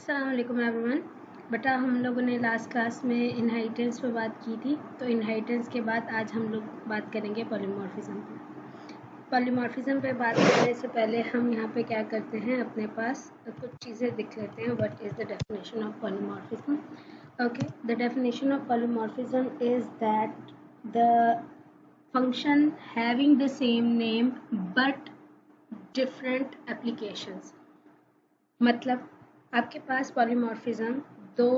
अस्सलाम वालेकुम एवरीवन। बेटा हम लोगों ने लास्ट क्लास में इनहेरिटेंस पे बात की थी, तो इनहेरिटेंस के बाद आज हम लोग बात करेंगे पॉलीमॉर्फिज्म पे। पॉलीमॉर्फिज्म पे बात करने से पहले हम यहाँ पे क्या करते हैं, अपने पास कुछ चीज़ें लिख लेते हैं। What is the definition of polymorphism? Okay, the definition of polymorphism is that the function having the same name but different applications. मतलब आपके पास पॉलीमॉर्फिज्म दो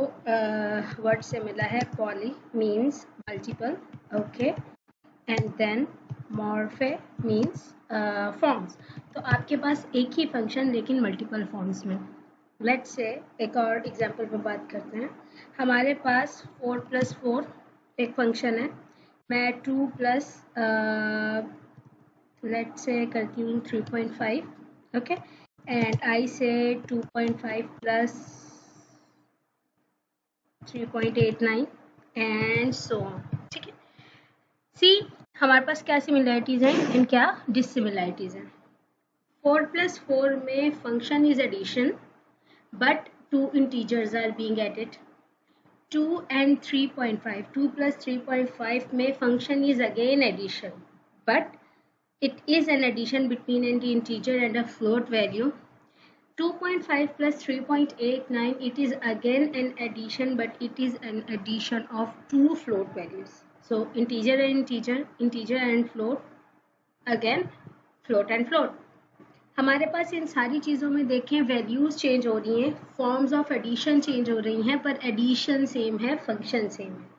वर्ड से मिला है। Poly means multiple, okay, and then morphe means forms. तो आपके पास एक ही फंक्शन लेकिन मल्टीपल फॉर्म्स में। लेट्स से एक और एग्जांपल पर बात करते हैं। हमारे पास 4+4 एक फंक्शन है। मैं 2 प्लस लेट्स से करती हूँ 3.5, okay, and I say 2.5 plus 3.89 and so on। ठीक है, सी हमारे पास क्या सिमिलरिटीज हैं एंड क्या डिससिमिलरिटीज हैं। 4+4 में function is addition but 2 integers are being added. 2 and 3.5, 2 plus 3.5 में function is again addition but it is an addition between an integer and a float value। 2.5 plus 3.89, it is again an addition but it is an addition of two float values। So integer and integer, integer and float, again float and float। हमारे पास इन सारी चीज़ों में देखें values change हो रही हैं, forms of addition change हो रही हैं, पर एडिशन सेम है, फंक्शन सेम है।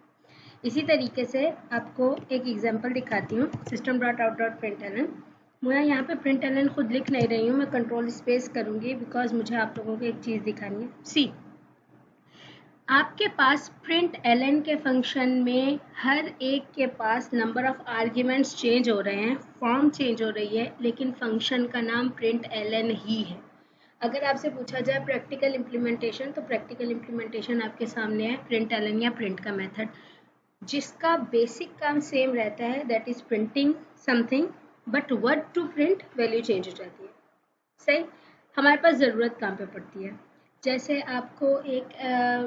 इसी तरीके से आपको एक एग्जांपल दिखाती हूँ। System dot out dot print मैं यहाँ पे प्रिंट एलन खुद लिख नहीं रही हूँ, मैं कंट्रोल स्पेस करूँगी बिकॉज मुझे आप लोगों को एक चीज़ दिखानी है। सी, आपके पास प्रिंट एलन के फंक्शन में हर एक के पास नंबर ऑफ आर्ग्यूमेंट्स चेंज हो रहे हैं, फॉर्म चेंज हो रही है, लेकिन फंक्शन का नाम प्रिंट एलन ही है। अगर आपसे पूछा जाए प्रैक्टिकल इम्प्लीमेंटेशन, तो प्रैक्टिकल इम्प्लीमेंटेशन आपके सामने है, प्रिंट एलन या प्रिंट का मेथड, जिसका बेसिक काम सेम रहता है, that is printing something, but what to print value change हो जाती है। सही, हमारे पास ज़रूरत काम पे पड़ती है। जैसे आपको एक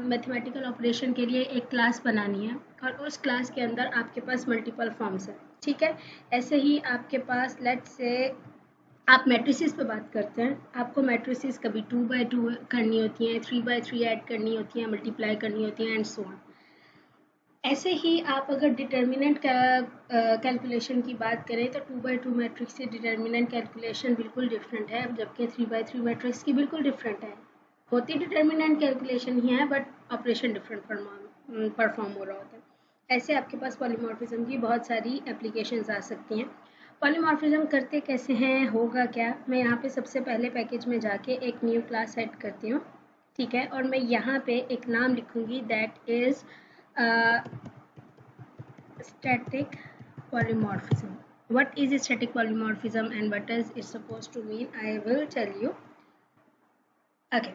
मैथमेटिकल ऑपरेशन के लिए एक क्लास बनानी है और उस क्लास के अंदर आपके पास मल्टीपल फॉर्म्स है, ठीक है। ऐसे ही आपके पास लेट्स से आप मैट्रिसेस पे बात करते हैं, आपको मैट्रिसेस कभी 2x2 करनी होती हैं, 3x3 ऐड करनी होती हैं, मल्टीप्लाई करनी होती हैं एंड सो ऑन। ऐसे ही आप अगर डिटर्मिनेंट कैलकुलेशन की बात करें तो 2x2 मैट्रिक्स से डिटर्मिनेंट कैलकुलेशन बिल्कुल डिफरेंट है, जबकि 3x3 मैट्रिक्स की बिल्कुल डिफरेंट है। होती डिटर्मिनेंट कैलकुलेशन ही है बट ऑपरेशन डिफरेंट परफॉर्म हो रहा होता है। ऐसे आपके पास पॉलीमॉर्फिज्म की बहुत सारी एप्लीकेशंस आ सकती हैं। पॉलीमॉर्फिज्म करते कैसे हैं, होगा क्या, मैं यहाँ पे सबसे पहले पैकेज में जाके एक न्यू क्लास सेट करती हूँ, ठीक है, और मैं यहाँ पे एक नाम लिखूँगी that is static polymorphism। What is a static polymorphism and what is it supposed to mean? I will tell you। Okay,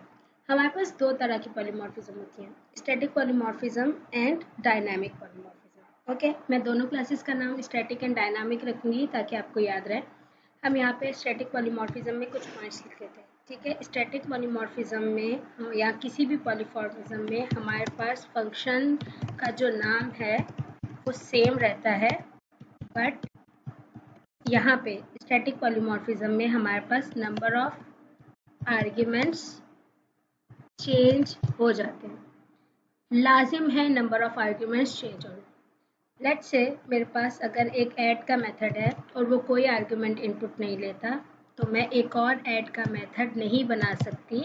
हमारे पास दो तरह की पॉलीमॉर्फिज्म होती हैं, static polymorphism and dynamic polymorphism. Okay, मैं दोनों क्लासेस का नाम स्टैटिक एंड डायनामिक रखूंगी ताकि आपको याद रहे। हम यहाँ पे स्टैटिक पॉलीमॉर्फिज्म में कुछ पॉइंट्स लिख लेते हैं, ठीक है। स्टैटिक पॉलीमॉर्फिज्म में या किसी भी पॉलीमॉर्फिज्म में हमारे पास फंक्शन का जो नाम है वो सेम रहता है, बट यहाँ पे स्टैटिक पॉलीमॉर्फिज्म में हमारे पास नंबर ऑफ आर्ग्यूमेंट्स चेंज हो जाते हैं। लाजिम है नंबर ऑफ आर्ग्यूमेंट्स चेंज होना। लेट्स से मेरे पास अगर एक ऐड का मेथड है और वो कोई आर्ग्यूमेंट इनपुट नहीं लेता, तो मैं एक और ऐड का मेथड नहीं बना सकती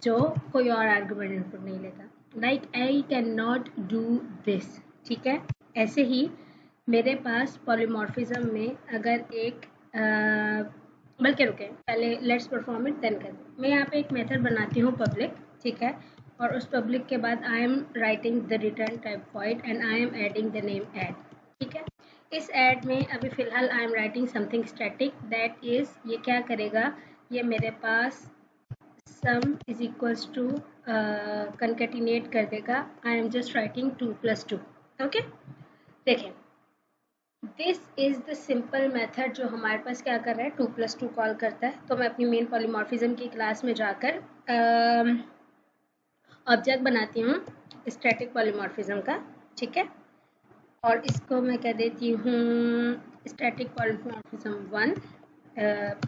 जो कोई और आर्ग्यूमेंट इनपुट नहीं लेता। Like I can not do this, ठीक है। ऐसे ही मेरे पास पॉलीमॉर्फिज्म में अगर एक बल्कि रुके पहले लेट्स परफॉर्म इट देन करते। मैं यहाँ पे एक मेथड बनाती हूँ पब्लिक, ठीक है, और उस पब्लिक के बाद I am writing the return type void and I am adding the name add, ठीक है। इस ऐड में अभी फ़िलहाल I am writing something static, that is ये क्या करेगा, ये मेरे पास sum is equals to concatenate कर देगा। I am just writing 2+2, okay. देखें, this is the simple method जो हमारे पास क्या कर रहा है, 2+2 कॉल करता है। तो मैं अपनी मेन पॉलीमॉर्फिज्म की क्लास में जाकर ऑब्जेक्ट बनाती हूँ स्टैटिक पॉलीमॉर्फिज्म का, ठीक है, और इसको मैं कह देती हूँ static polymorphism 1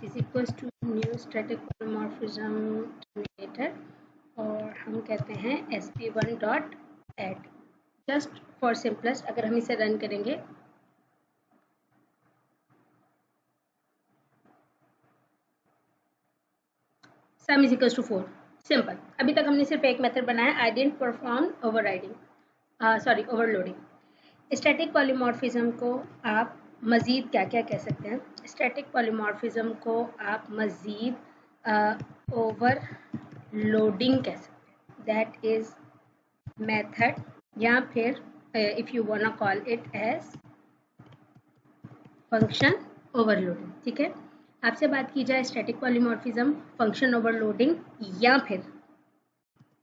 is equals to new static polymorphism terminator, और हम कहते हैं sp1 dot add, just for simplest. अगर हम इसे रन करेंगे sum is equals to 4, simple. अभी तक हमने सिर्फ एक मेथड बनाया, I didn't perform overriding, sorry overloading. Static polymorphism को आप मज़ीद क्या क्या कह सकते हैं? स्टैटिक पॉलीमॉर्फिज्म को आप मज़ीद ओवरलोडिंग कह सकते हैं, दैट इज मेथड, या फिर if you want to call it as function overloading, ठीक है। आपसे बात की जाए स्टैटिक पॉलीमॉर्फिज्म, फंक्शन ओवरलोडिंग, या फिर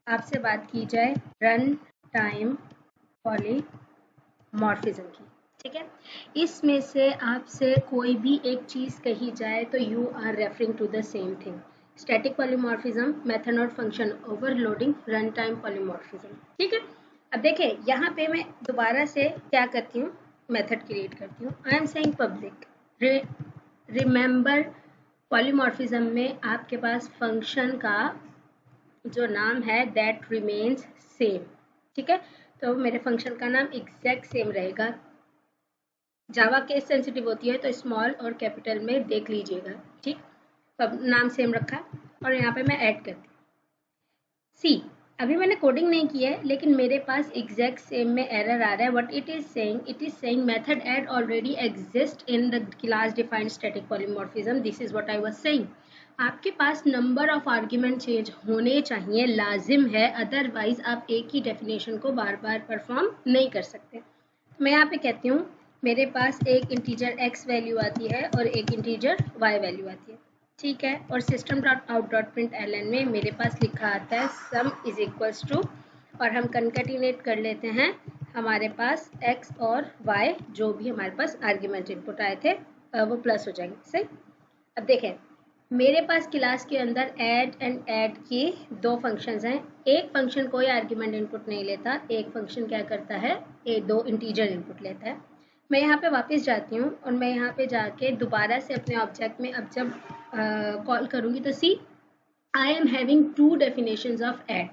आपसे बात की जाए रन टाइम पॉलीमॉर्फिज्म की, ठीक है। इसमें से आपसे कोई भी एक चीज़ कही जाए तो you are referring to the same thing, static polymorphism, method और function overloading, run time polymorphism, ठीक है। अब देखिए यहाँ पे मैं दोबारा से क्या करती हूँ, मेथड क्रिएट करती हूँ। I am saying public, remember polymorphism में आपके पास फंक्शन का जो नाम है दैट रिमेन्स सेम, ठीक है। तो मेरे फंक्शन का नाम एग्जैक्ट सेम रहेगा। जावा केस सेंसिटिव होती है तो स्मॉल और कैपिटल में देख लीजिएगा, ठीक। अब नाम सेम रखा और यहाँ पे मैं ऐड करती हूँ सी। अभी मैंने कोडिंग नहीं की है, लेकिन मेरे पास एग्जैक्ट सेम में एरर आ रहा है। What it is saying method add already exist in the class defined static polymorphism, this is what I was saying. आपके पास नंबर ऑफ आर्ग्यूमेंट चेंज होने चाहिए, लाजिम है, अदरवाइज आप एक ही डेफिनेशन को बार बार परफॉर्म नहीं कर सकते। मैं यहाँ पे कहती हूँ मेरे पास एक इंटीजर x वैल्यू आती है और एक इंटीजर y वैल्यू आती है, ठीक है। और system dot out dot print L में मेरे पास लिखा आता है सम इज इक्वल्स टू, और हम कंकैटिनेट कर लेते हैं हमारे पास x और y, जो भी हमारे पास आर्ग्यूमेंट इनपुट आए थे वो प्लस हो जाएंगे, सही। अब देखें मेरे पास क्लास के अंदर ऐड एंड ऐड की दो फंक्शंस हैं। एक फंक्शन कोई आर्ग्यूमेंट इनपुट नहीं लेता, एक फंक्शन क्या करता है, दो इंटीजर इनपुट लेता है। मैं यहाँ पे वापस जाती हूँ और मैं यहाँ पे जाके दोबारा से अपने ऑब्जेक्ट में अब जब कॉल करूँगी तो see I am having two definitions of add.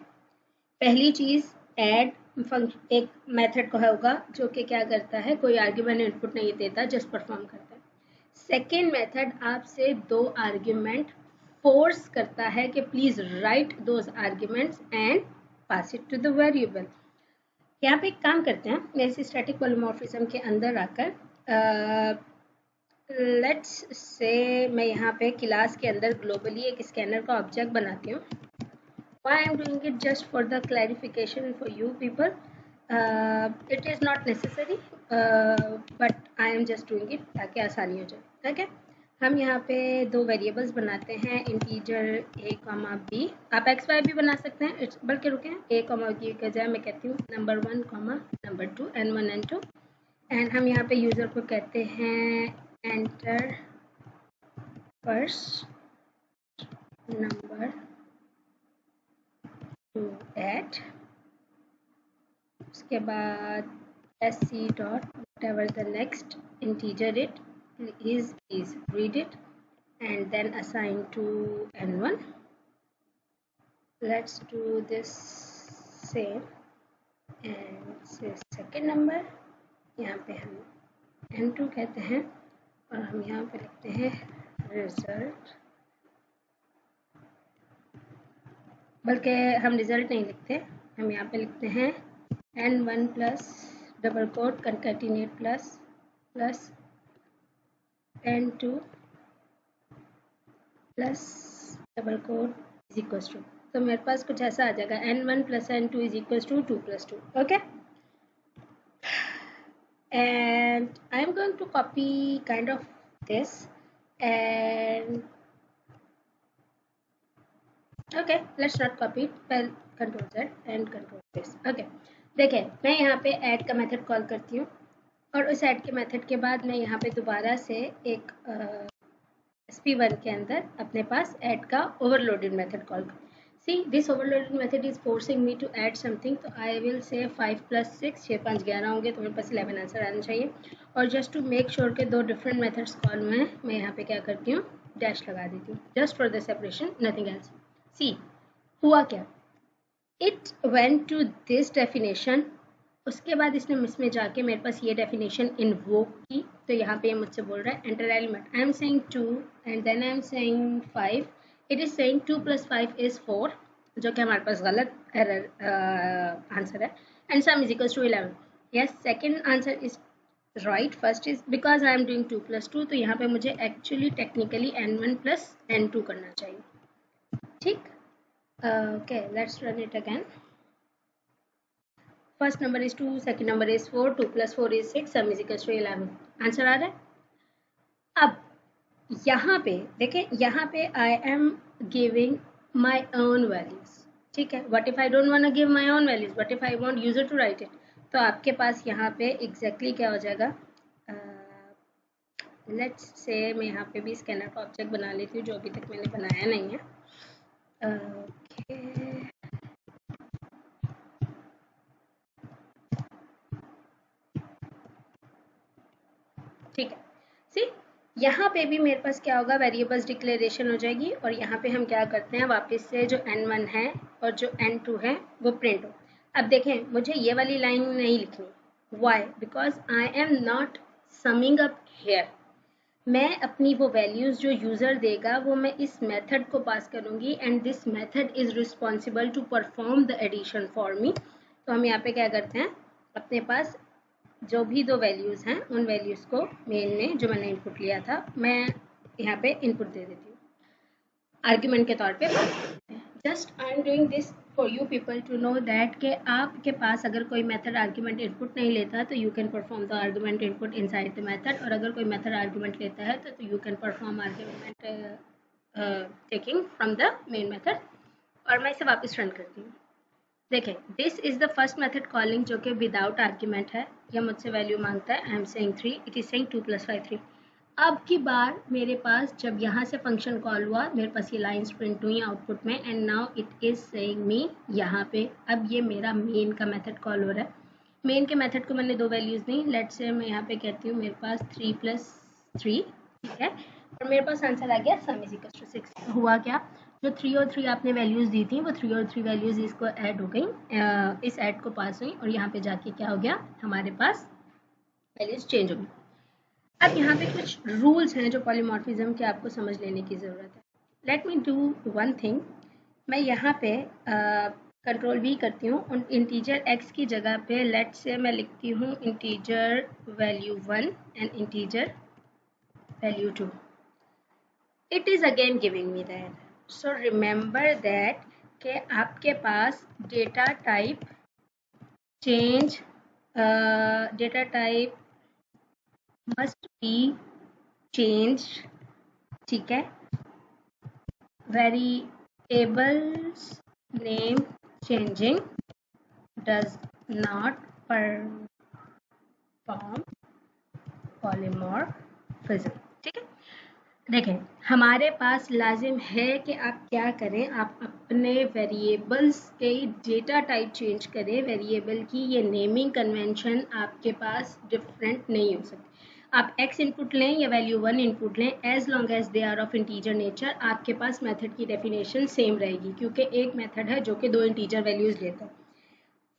पहली चीज़ ऐड एक मेथड का होगा जो कि क्या करता है, कोई आर्ग्यूमेंट इनपुट नहीं देता, जस्ट परफॉर्म करता है। सेकेंड मेथड आपसे दो आर्ग्यूमेंट फोर्स करता है कि please write those arguments and pass it to the variable. यहाँ पे एक काम करते हैं, मैं इस स्टैटिक पॉलीमॉर्फिज्म के अंदर आकर लेट्स से मैं यहाँ पे क्लास के अंदर ग्लोबली एक स्कैनर का ऑब्जेक्ट बनाती हूँ। Why I am doing it just for the clarification for you people. It is not necessary, but I am just doing it ताकि आसानी हो जाए, ठीक है। हम यहाँ पे दो वेरिएबल्स बनाते हैं, इंटीजर a, b। आप एक्स वाई भी बना सकते हैं, बल्कि रुके a, b के बजाय मैं कहती हूँ number 1, number 2, n1 n2। And हम यहाँ पे यूज़र को कहते हैं enter first number two add, उसके बाद sc dot whatever the next integer it is, please read it and then assign to n1. Let's do this same and say second number, यहाँ पे हम n2 कहते हैं और हम यहाँ पे लिखते हैं रिजल्ट, बल्कि हम रिजल्ट नहीं लिखते, हम यहाँ पे लिखते हैं n1 plus double quote concatenate plus plus n2 plus double quote is equals to. तो मेरे पास कुछ ऐसा आ जाएगा n1 plus n2 is equals to 2 plus 2, okay. And I am going to copy kind of this and okay, let's not copy it, control z and control this, okay। देखिए मैं यहाँ पे ऐड का मेथड कॉल करती हूँ और उस add के मेथड के बाद मैं यहाँ पे दोबारा से एक sp1 के अंदर अपने पास ऐड का overloaded method call see this overloaded method is forcing me to add something, तो आई विल से 5 + 6, 6 5 11 होंगे, तो मेरे पास 11 आंसर आना चाहिए। और जस्ट टू मेक श्योर के दो डिफरेंट मेथड्स कॉल में मैं यहाँ पे क्या करती हूँ, डैश लगा देती हूँ, just for the separation, nothing else. See हुआ क्या, it went to this definition, उसके बाद इसने इसमें जाके मेरे पास ये डेफिनेशन इन्वोक की, तो यहाँ पे मुझसे बोल रहा है enter element, I am saying 2 and then I am saying 5, it is saying 2 + 5 is 4, जो कि हमारे पास गलत एरर आंसर है, and sum is equals to 11। Yes, second answer is right, first is because I am doing 2 + 2, तो यहाँ पे मुझे एक्चुअली टेक्निकली n1 + n2 करना चाहिए। ठीक, okay let's run it again. First number is 2, second number is 4, 2 + 4 is 6, sum is equals to 11। Answer आ रहा है। अब यहाँ पे देखें, यहाँ पे I am giving my own values, ठीक है। What if I don't want to give my own values, what if I want user to write it, तो आपके पास यहाँ पे एग्जैक्टली क्या हो जाएगा, लेट्स से मैं यहाँ पे भी स्कैनर का ऑब्जेक्ट बना लेती हूँ, जो अभी तक मैंने बनाया नहीं है। ओके ठीक है, सी यहाँ पे भी मेरे पास क्या होगा, वेरिएबल्स डिक्लेरेशन हो जाएगी, और यहाँ पे हम क्या करते हैं, वापस से जो n1 है और जो n2 है वो प्रिंट हो। अब देखें, मुझे ये वाली लाइन नहीं लिखनी, why, because I am not summing up here, मैं अपनी वो वैल्यूज जो यूजर देगा वो मैं इस मेथड को पास करूंगी, and this method is responsible to perform the addition for me. तो हम यहाँ पे क्या करते हैं, अपने पास जो भी दो वैल्यूज़ हैं उन वैल्यूज़ को मेन में जो मैंने इनपुट लिया था मैं यहाँ पे इनपुट दे देती हूँ आर्ग्यूमेंट के तौर पे। Just I am doing this for you people to know that कि आपके पास अगर कोई मेथड आर्ग्यूमेंट इनपुट नहीं लेता तो you can perform the argument input inside the method, और अगर कोई मेथड आर्ग्यूमेंट लेता है तो you can perform argument taking from the main method. और मैं इसे वापस रन करती हूँ। देखें, this is the first method calling जो कि विदाउट आर्ग्यूमेंट है, यह मुझसे वैल्यू मांगता है, आई am saying 3, it is saying 2 + 5 3। अब की बार मेरे पास जब यहाँ से फंक्शन कॉल हुआ, मेरे पास ये लाइन्स प्रिंट हुई आउटपुट में, and now it is saying me यहाँ पे, अब ये मेरा मेन का मेथड कॉल हो रहा है। मेन के मेथड को मैंने दो वैल्यूज दी, लेट्स से मैं यहाँ पे कहती हूँ मेरे पास 3 + 3, ठीक है, और मेरे पास आंसर आ गया सम इज इक्वल टू 6। हुआ क्या, जो 3 और 3 आपने वैल्यूज दी थी वो 3 और 3 वैल्यूज इसको ऐड हो गई, इस ऐड को पास हुई, और यहाँ पे जाके क्या हो गया, हमारे पास वैल्यूज चेंज हो गई। अब यहाँ पे कुछ रूल्स हैं जो पॉलीमॉर्फिज्म के आपको समझ लेने की ज़रूरत है। Let me do one thing, मैं यहाँ पे कंट्रोल V करती हूँ, उन इंटीजर x की जगह पे लेट से मैं लिखती हूँ integer value 1 and integer value 2। It is again giving me that, so remember that कि आपके पास data type change, data type must be change, ठीक है, variables name changing does not perform polymorphism, ठीक है। देखें, हमारे पास लाजिम है कि आप क्या करें, आप अपने वेरिएबल्स के डेटा टाइप चेंज करें, वेरिएबल की ये नेमिंग कन्वेंशन आपके पास डिफरेंट नहीं हो सकती। आप x इनपुट लें या वैल्यू 1 इनपुट लें, as long as they are of integer nature, आपके पास मेथड की डेफिनेशन सेम रहेगी, क्योंकि एक मेथड है जो कि दो इंटीजर वैल्यूज लेता है।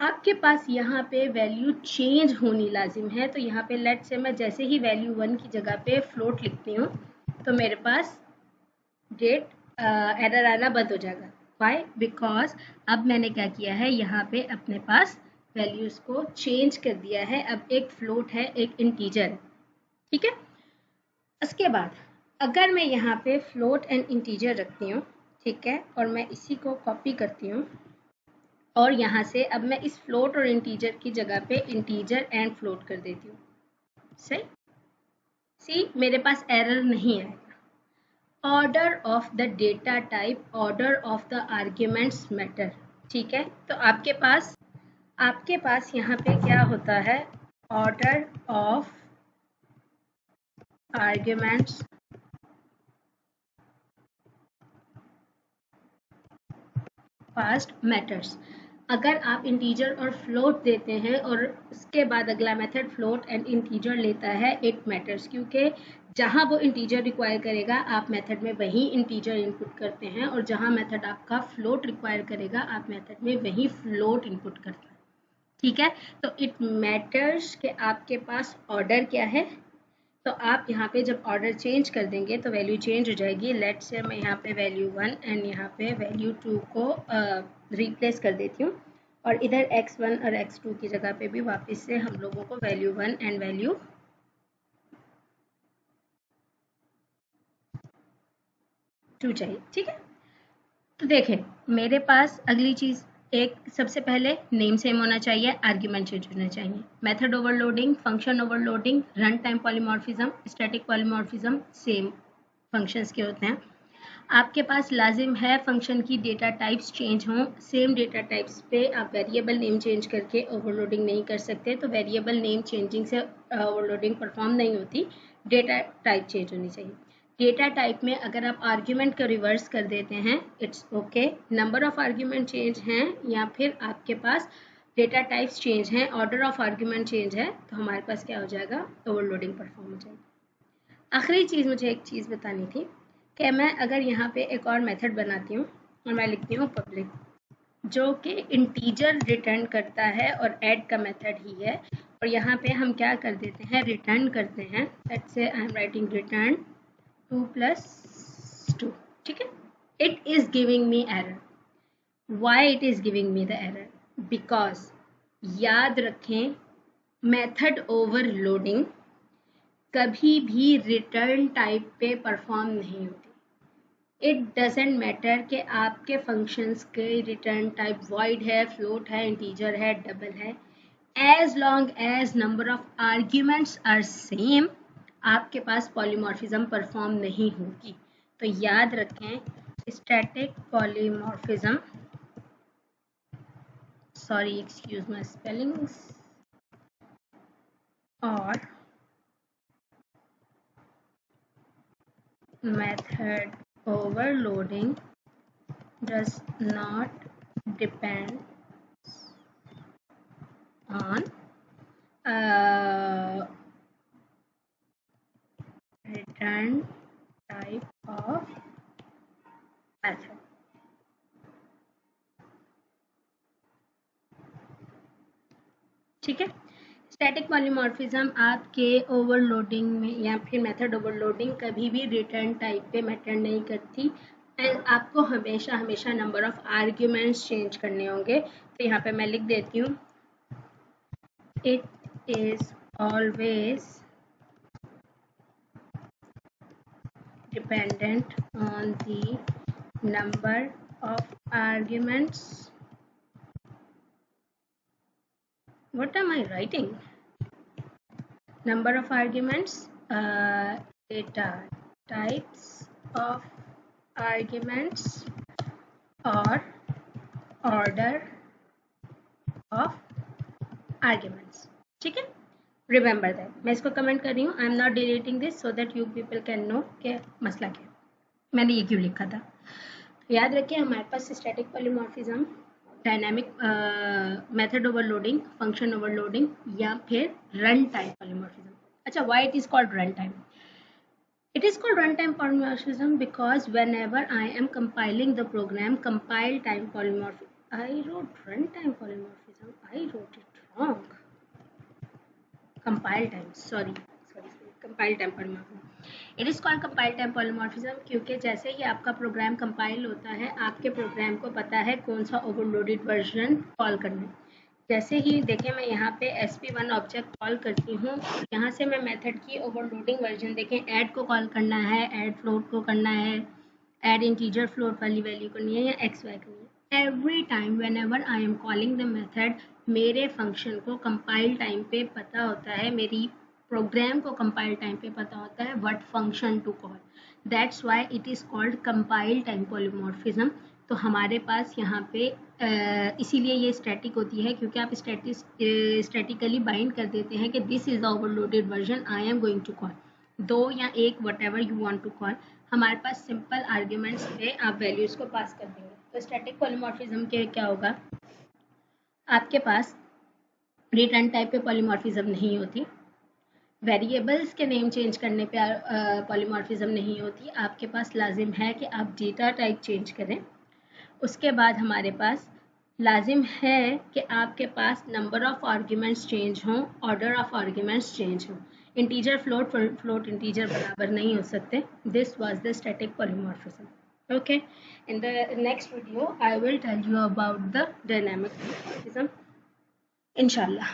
आपके पास यहाँ पे वैल्यू चेंज होनी लाजिम है, तो यहाँ पे लेट से मैं जैसे ही वैल्यू 1 की जगह पे फ्लोट लिखती हूँ तो मेरे पास डेट एरर आना बंद हो जाएगा। वाई, बिकॉज अब मैंने क्या किया है, यहाँ पे अपने पास वैल्यूज को चेंज कर दिया है, अब एक फ्लोट है एक इंटीजर है, ठीक है। उसके बाद अगर मैं यहाँ पे फ्लोट एंड इंटीजर रखती हूँ, ठीक है, और मैं इसी को कॉपी करती हूँ, और यहाँ से अब मैं इस फ्लोट और इंटीजर की जगह पे इंटीजर एंड फ्लोट कर देती हूँ, सही। सी मेरे पास एरर नहीं आएगा। Order of the data type, order of the arguments matter, ठीक है। तो आपके पास यहाँ पे क्या होता है, order of arguments past matters. अगर आप इंटीजर और फ्लोट देते हैं और उसके बाद अगला मेथड फ्लोट एंड इंटीजर लेता है, इट मैटर्स, क्योंकि जहां वो इंटीजर रिक्वायर करेगा आप मेथड में वही इंटीजर इनपुट करते हैं, और जहां मेथड आपका फ्लोट रिक्वायर करेगा आप मेथड में वही फ्लोट इनपुट करते हैं। ठीक है, तो इट मैटर्स कि आपके पास ऑर्डर क्या है। तो आप यहाँ पे जब ऑर्डर चेंज कर देंगे तो वैल्यू चेंज हो जाएगी। लेट्स से मैं यहाँ पे वैल्यू 1 एंड यहाँ पे वैल्यू 2 को रिप्लेस कर देती हूँ, और इधर x1 और x2 की जगह पे भी वापस से हम लोगों को वैल्यू 1 एंड वैल्यू 2 चाहिए। ठीक है, तो देखें मेरे पास अगली चीज़, एक सबसे पहले नेम सेम होना चाहिए, आर्ग्यूमेंट चेंज होना चाहिए। Method overloading, function overloading, run time polymorphism, static polymorphism same functions के होते हैं। आपके पास लाजिम है फंक्शन की डेटा टाइप्स चेंज हों, सेम डेटा टाइप्स पे आप वेरिएबल नेम चेंज करके ओवरलोडिंग नहीं कर सकते, तो वेरिएबल नेम चेंजिंग से ओवरलोडिंग परफॉर्म नहीं होती, डेटा टाइप चेंज होनी चाहिए। डेटा टाइप में अगर आप आर्ग्यूमेंट को रिवर्स कर देते हैं it's okay, number of argument change हैं या फिर आपके पास डेटा टाइप्स चेंज हैं, ऑर्डर ऑफ आर्ग्यूमेंट चेंज है, तो हमारे पास क्या हो जाएगा, ओवरलोडिंग परफॉर्म हो जाएगी। आखिरी चीज़ मुझे एक चीज़ बतानी थी कि मैं अगर यहाँ पे एक और मेथड बनाती हूँ और मैं लिखती हूँ पब्लिक, जो कि इंटीजर रिटर्न करता है और ऐड का मेथड ही है, और यहाँ पे हम क्या कर देते हैं, रिटर्न करते हैं। Let's say I am writing return 2 + 2। ठीक है, it is giving me error. Why it is giving me the error? Because याद रखें मेथड ओवरलोडिंग कभी भी रिटर्न टाइप पे परफॉर्म नहीं होती। इट डजेंट मैटर कि आपके फंक्शंस के रिटर्न टाइप वॉइड है, फ्लोट है, इंटीजर है, डबल है, as long as number of arguments are same आपके पास पॉलीमॉर्फिज्म परफॉर्म नहीं होगी। तो याद रखें static polymorphism, sorry excuse my spellings, और method overloading does not depend on return type of method। ठीक है, स्टैटिक पॉलीमॉर्फिज्म आपके ओवरलोडिंग में या फिर मेथड ओवरलोडिंग कभी भी रिटर्न टाइप पे मैटर नहीं करती, एंड आपको हमेशा हमेशा नंबर ऑफ आर्ग्यूमेंट्स चेंज करने होंगे। तो यहाँ पे मैं लिख देती हूँ, it is always dependent on the number of arguments. What am I writing? Number of arguments, data types of arguments, or order of arguments। ठीक है, रिमेंबर दैट। मैं इसको कमेंट कर रही हूँ, I am not deleting this so that you people can know कि मसला क्या है, मैंने ये क्यों लिखा था। याद रखिए हमारे पास static polymorphism, dynamic method overloading, function overloading, या फिर रन टाइम पॉलीमॉर्फिज्म। अच्छा, why it is called run time? It is called runtime polymorphism because whenever I am compiling the program, compile time polymorphism. I wrote runtime polymorphism. I wrote it wrong. Compile time. Sorry. Compile time polymorphism. It is called compile time polymorphism क्योंकि जैसे ही आपका program compile होता है आपके programme को पता है कौन सा ओवरलोडेड वर्जन कॉल करना है। जैसे ही देखें मैं यहाँ पे sp1 ऑब्जेक्ट कॉल करती हूँ, यहाँ से मैं मेथड की ओवरलोडिंग वर्जन देखें, ऐड को कॉल करना है, ऐड फ्लोट को करना है, ऐड इंटीजर फ्लोट वाली वैल्यू करनी है, या एक्स वाई करनी है। Every time when ever I am calling the method, मेरे फंक्शन को कंपाइल टाइम पे पता होता है, मेरी प्रोग्राम को कंपाइल टाइम पे पता होता है what function to call. That's why it is called compile time polymorphism. तो हमारे पास यहाँ पे इसीलिए ये स्टैटिक होती है क्योंकि आप स्टैटिकली बाइंड कर देते हैं कि this is the overloaded version I am going to call, दो या एक whatever you want to call. हमारे पास सिंपल आर्ग्यूमेंट्स पे आप वैल्यूज़ को पास कर देंगे। तो स्टैटिक पॉलीमॉर्फिज्म के क्या होगा, आपके पास रिटर्न टाइप पे पॉलीमॉर्फिज्म नहीं होती, वेरिएबल्स के नेम चेंज करने पे पॉलीमॉर्फिज्म नहीं होती, आपके पास लाजिम है कि आप डेटा टाइप चेंज करें। उसके बाद हमारे पास लाजिम है कि आपके पास नंबर ऑफ आर्ग्यूमेंट्स चेंज हों, ऑर्डर ऑफ आर्ग्यूमेंट्स चेंज हों, इंटीजर फ्लोट इंटीजर बराबर नहीं हो सकते। This was the static polymorphism. Okay, in the next video I will tell you about the dynamic polymorphism, inshallah.